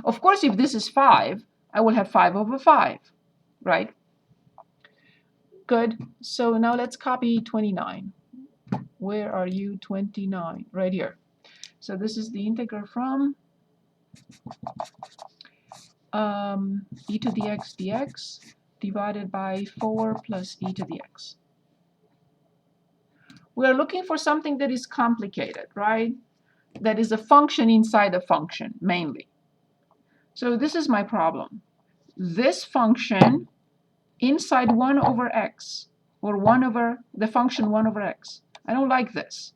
Of course, if this is 5, I will have 5 over 5, right? Good. So now let's copy 29. Where are you, 29? Right here. So this is the integral from e to the x dx divided by 4 plus e to the x. We're looking for something that is complicated, right? That is a function inside a function, mainly. So this is my problem. This function inside 1 over x, or 1 over the function 1 over x. I don't like this.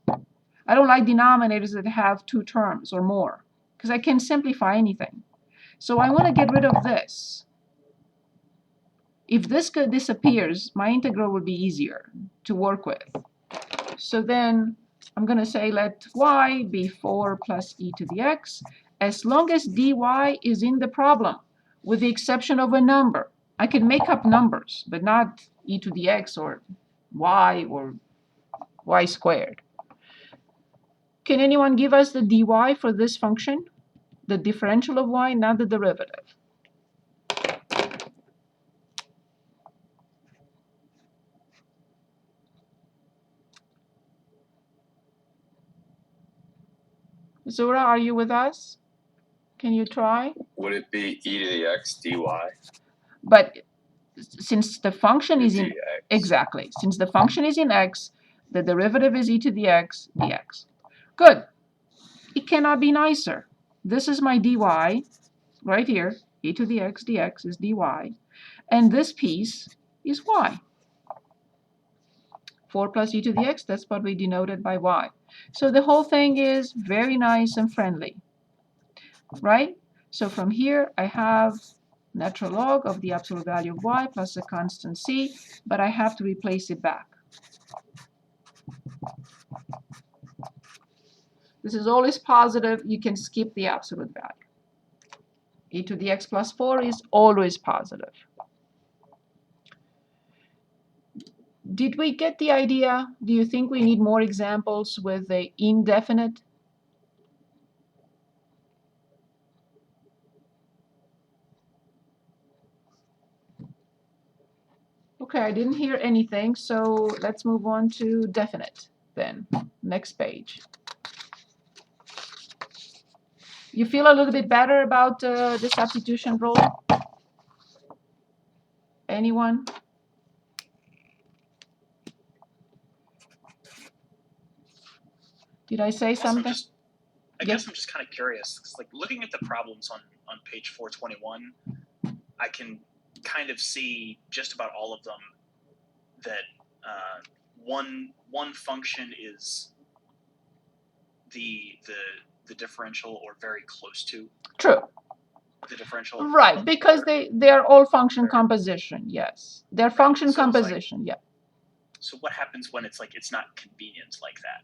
I don't like denominators that have 2 terms or more, because I can simplify anything. So I want to get rid of this. If this disappears, my integral will be easier to work with. So then I'm going to say let y be 4 plus e to the x, as long as dy is in the problem, with the exception of a number. I can make up numbers, but not e to the x or y squared. Can anyone give us the dy for this function? The differential of y, not the derivative. Zura, are you with us? Can you try? Would it be e to the x dy? But since the function is in dx. exactly, since the function is in x, the derivative is e to the x dx. Good. It cannot be nicer. This is my dy right here. E to the x dx is dy, and this piece is y. 4 plus e to the x, that's what we denoted by y. So the whole thing is very nice and friendly, right? So from here I have natural log of the absolute value of y plus the constant c, but I have to replace it back. This is always positive. You can skip the absolute value. E to the x plus 4 is always positive. Did we get the idea? Do you think we need more examples with the indefinite? Okay, I didn't hear anything, so let's move on to definite then. Next page. You feel a little bit better about the substitution rule? Anyone? Did I say something? I guess I'm just kind of curious, 'cause, like, looking at the problems on page 421, I can kind of see just about all of them that one function is the differential or very close to True. the differential. Right, because they're all function composition, yes. They're function so it's like- composition, yeah. So what happens when it's not convenient like that?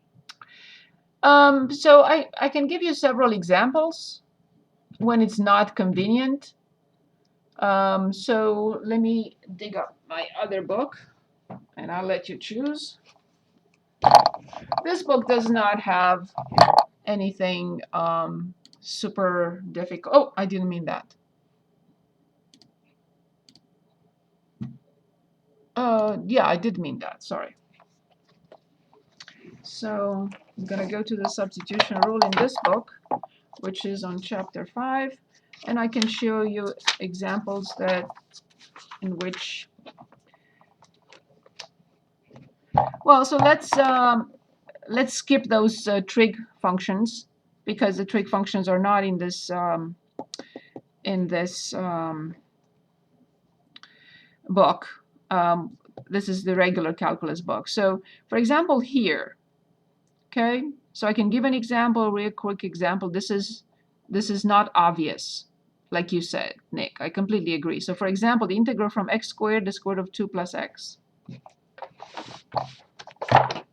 So I can give you several examples when it's not convenient. So let me dig up my other book and I'll let you choose. This book does not have anything super difficult. Oh, I didn't mean that. Yeah, I did mean that, sorry. So I'm going to go to the substitution rule in this book, which is on chapter 5, and I can show you examples in which, well, so let's skip those trig functions, because the trig functions are not in this book. This is the regular calculus book. So for example here, okay, so I can give an example, a real quick example. This is not obvious, like you said, Nick. I completely agree. So for example, the integral from x squared, the square root of 2 plus x.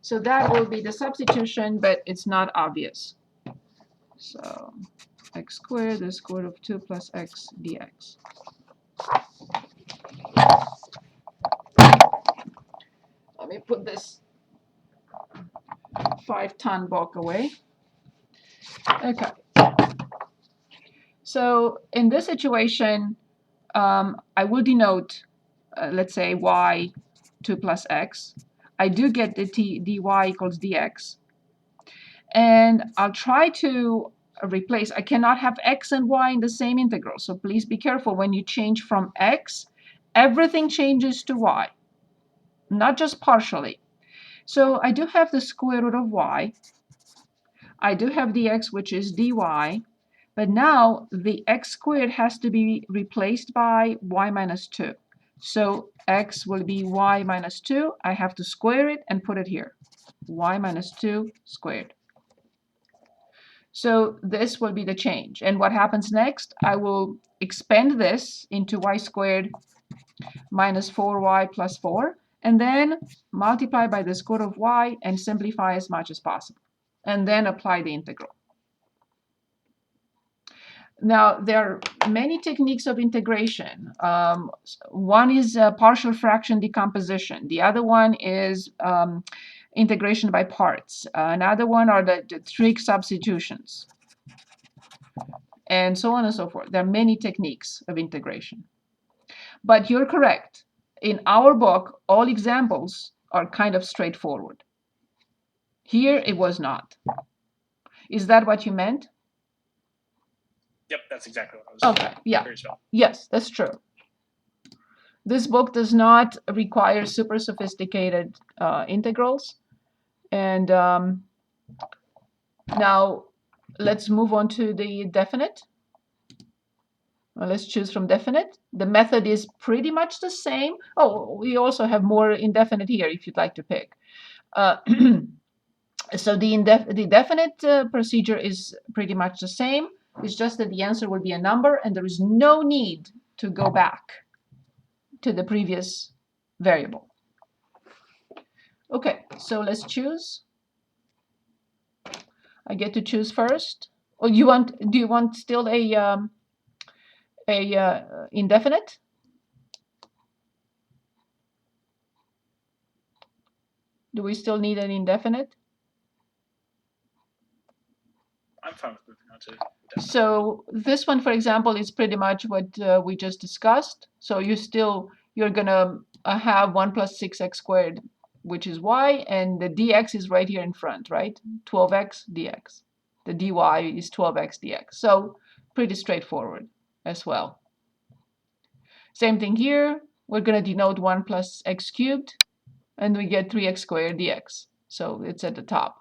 So that will be the substitution, but it's not obvious. So x squared, the square root of 2 plus x dx. Let me put this 5-ton book away. Okay. So in this situation, I will denote, let's say, y 2 plus x. I do get the dy equals dx. And I'll try to replace, I cannot have x and y in the same integral. So please be careful when you change from x, everything changes to y, not just partially. So I do have the square root of y. I do have dx, which is dy. But now the x squared has to be replaced by y minus 2. So x will be y minus 2. I have to square it and put it here. Y minus 2 squared. So this will be the change. And what happens next? I will expand this into y squared minus 4y plus 4, and then multiply by the square root of y and simplify as much as possible, and then apply the integral. Now, there are many techniques of integration. One is partial fraction decomposition. The other one is integration by parts. Another one are the trig substitutions, and so on and so forth. There are many techniques of integration. But you're correct. In our book, all examples are kind of straightforward. Here, it was not. Is that what you meant? Yep, that's exactly what I was Okay, yeah. curious about. Yes, that's true. This book does not require super sophisticated integrals. And now let's move on to the definite. Well, let's choose from definite. The method is pretty much the same. Oh, we also have more indefinite here if you'd like to pick. So the definite procedure is pretty much the same. It's just that the answer will be a number, and there is no need to go back to the previous variable. Okay, so let's choose. I get to choose first. Or do you want still a indefinite? Do we still need an indefinite? I'm fine with moving on to definite. So this one, for example, is pretty much what we just discussed. So you're gonna have 1 plus 6x squared, which is y, and the dx is right here in front, right? 12x dx. The dy is 12x dx. So pretty straightforward as well. Same thing here. We're gonna denote 1 plus x cubed, and we get 3x squared dx. So it's at the top.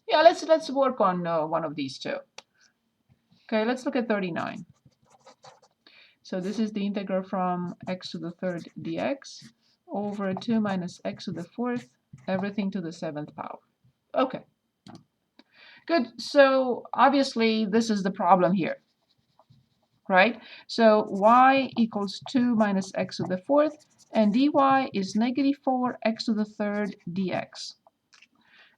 Yeah, let's work on one of these two. Okay, let's look at 39. So this is the integral from x to the third dx over 2 minus x to the fourth, everything to the 7th power. Okay, good. So obviously this is the problem here, right? So y equals 2 minus x to the fourth, and dy is negative 4x to the third dx.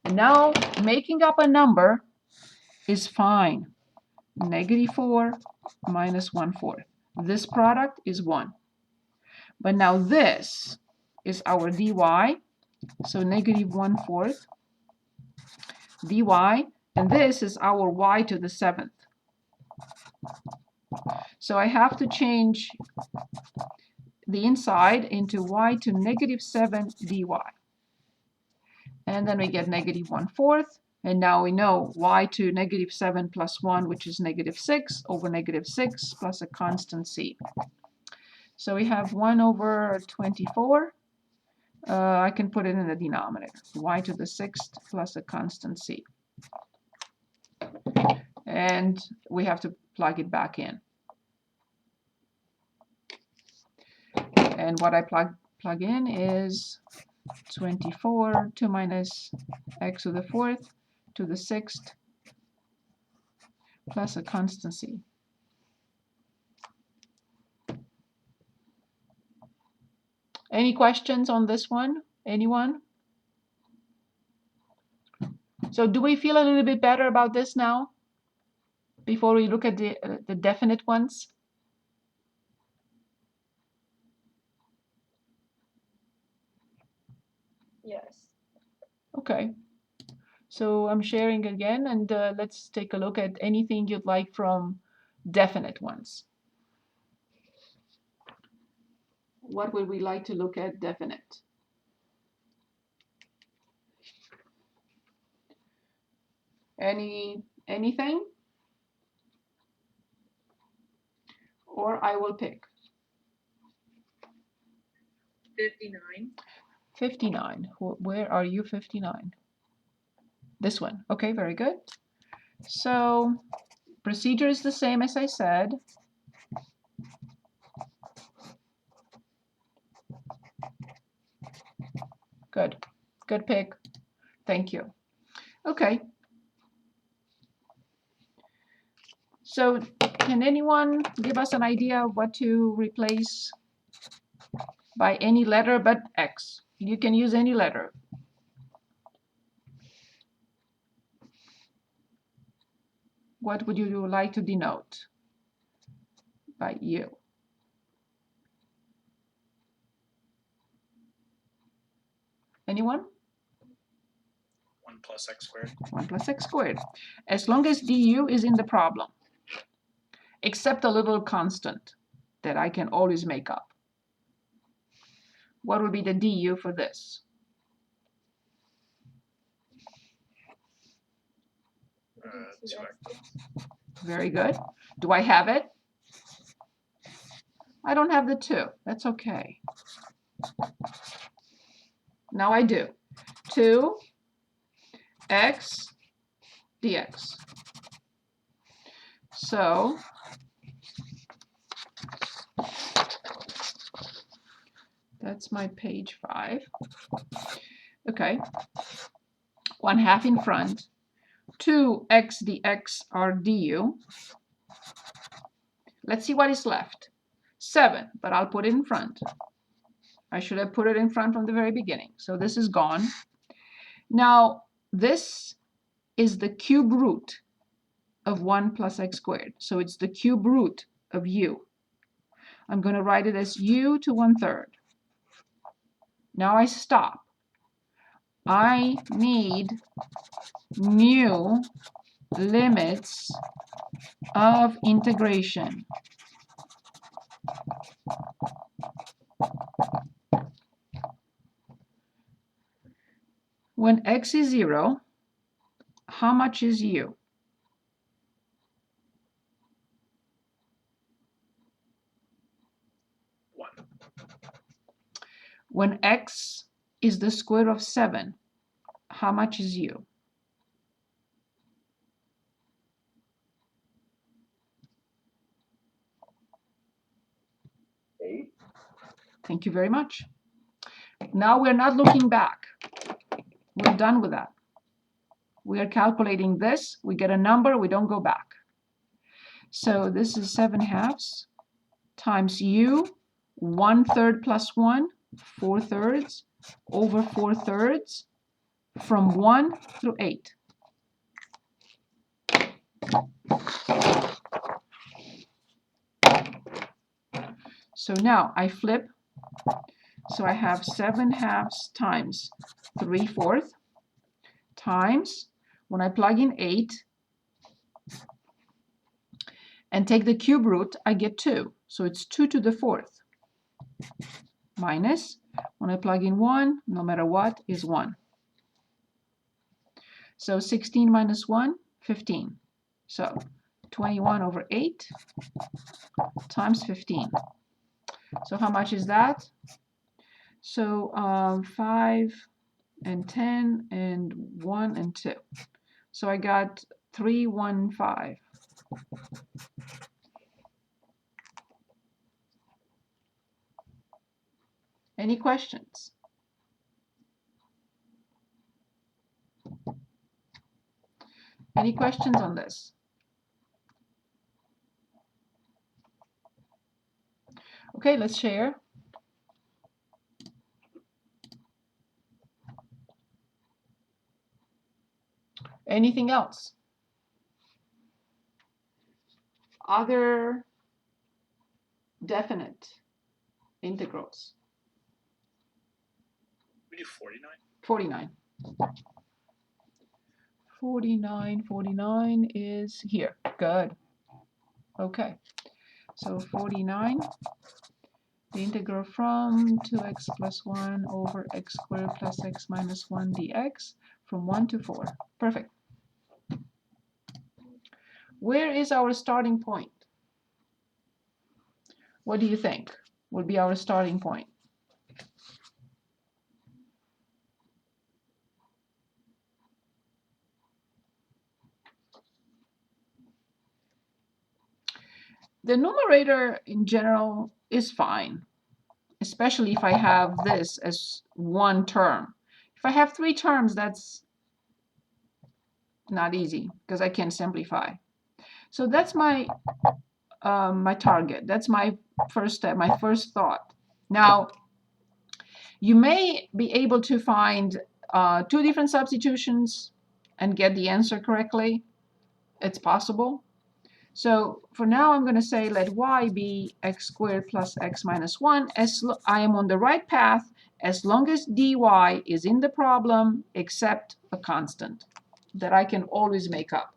And now making up a number is fine. Negative 4 minus 1/4. This product is 1. But now this is our dy, so negative 1/4 dy, and this is our y to the 7th. So I have to change the inside into y to negative 7 dy. And then we get negative 1/4. And now we know y to negative 7 plus 1, which is negative 6, over negative 6 plus a constant c. So we have 1 over 24. I can put it in the denominator. Y to the 6th plus a constant c. And we have to plug it back in. And what I plug in is 24, 2 minus x to the 4th to the 6th plus a constant c. Any questions on this one? Anyone? So do we feel a little bit better about this now? Before we look at the definite ones? Yes. Okay. So I'm sharing again, and let's take a look at anything you'd like from definite ones. What would we like to look at definite? Anything? Or I will pick. 59. 59. Where are you? 59. This one. Okay, very good. So procedure is the same as I said. Good. Good pick. Thank you. Okay. So can anyone give us an idea of what to replace by any letter but X? You can use any letter. What would you like to denote by U? Anyone? 1 plus x squared. 1 plus x squared. As long as du is in the problem, except a little constant that I can always make up. What would be the du for this? Two x. Very good. Do I have it? I don't have the 2. That's okay. Now I do. 2x dx. So that's my page 5. Okay. 1/2 in front. 2x dx are du. Let's see what is left. 7, but I'll put it in front. I should have put it in front from the very beginning. So this is gone. Now, this is the cube root of 1 plus x squared. So it's the cube root of u. I'm going to write it as u to 1/3. Now I stop. I need new limits of integration. When x is 0, how much is u? When x is the square of 7, how much is u? Thank you very much. Now we're not looking back. We're done with that. We are calculating this. We get a number. We don't go back. So this is 7/2 times u, 1/3 plus 1, 4/3 over 4/3 from 1 through 8. So now I flip. So I have 7/2 times 3/4 times, when I plug in 8 and take the cube root, I get 2. So it's 2 to the 4th minus, when I plug in 1, no matter what, is 1. So 16 minus 1, 15. So 21 over 8 times 15. So how much is that? So 5 and 10 and 1 and 2. So I got 315. Any questions? Any questions on this? Okay, let's share. Anything else? Other definite integrals. We do 49. 49. 49 is here. Good. Okay, so 49, the integral from 2x plus 1 over x squared plus x minus 1 dx from 1 to 4. Perfect. Where is our starting point? What do you think would be our starting point? The numerator in general is fine, especially if I have this as one term. If I have 3 terms, that's not easy because I can't simplify. So that's my my target. That's my first step, my first thought. Now, you may be able to find 2 different substitutions and get the answer correctly. It's possible. So for now, I'm going to say let y be x squared plus x minus 1. As I am on the right path as long as dy is in the problem except a constant that I can always make up.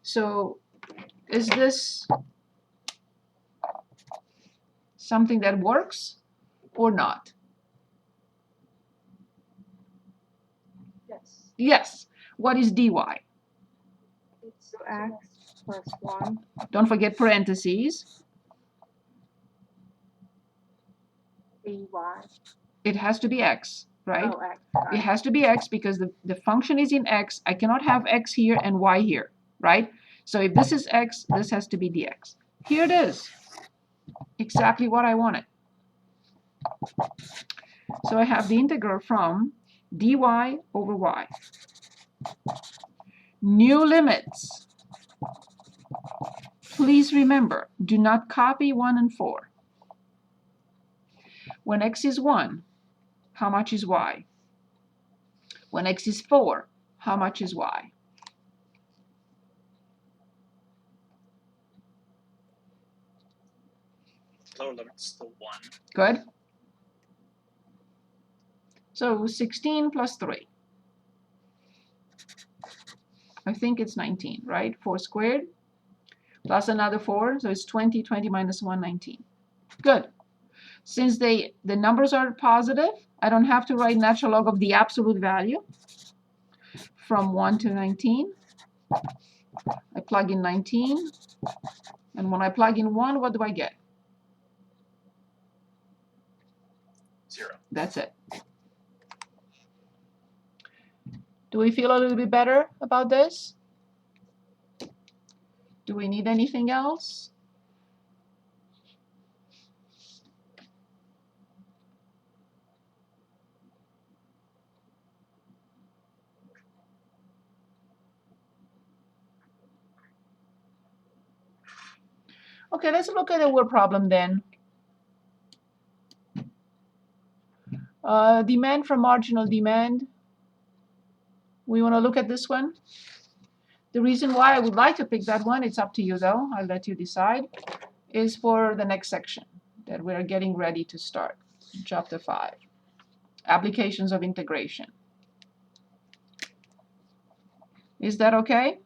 So is this something that works or not? Yes. Yes. What is dy? It's x plus 1. Don't forget parentheses. dy. It has to be x, right? Oh, x. It Right. has to be x because the function is in x. I cannot have x here and y here, right? So if this is x, this has to be dx. Here it is. Exactly what I wanted. So I have the integral from dy over y. New limits. Please remember, do not copy 1 and 4. When x is 1, how much is y? When x is 4, how much is y? Lower limit's still 1. Good. So 16 plus 3. I think it's 19, right? 4 squared plus another 4, so it's 20. 20 minus 1, 19. Good. Since the numbers are positive, I don't have to write natural log of the absolute value. From 1 to 19, I plug in 19, and when I plug in 1, what do I get? 0. That's it. Do we feel a little bit better about this? Do we need anything else? Okay, let's look at a word problem then. Demand from marginal demand. We want to look at this one. The reason why I would like to pick that one, it's up to you though, I'll let you decide, is for the next section that we're getting ready to start, chapter 5, applications of integration. Is that okay?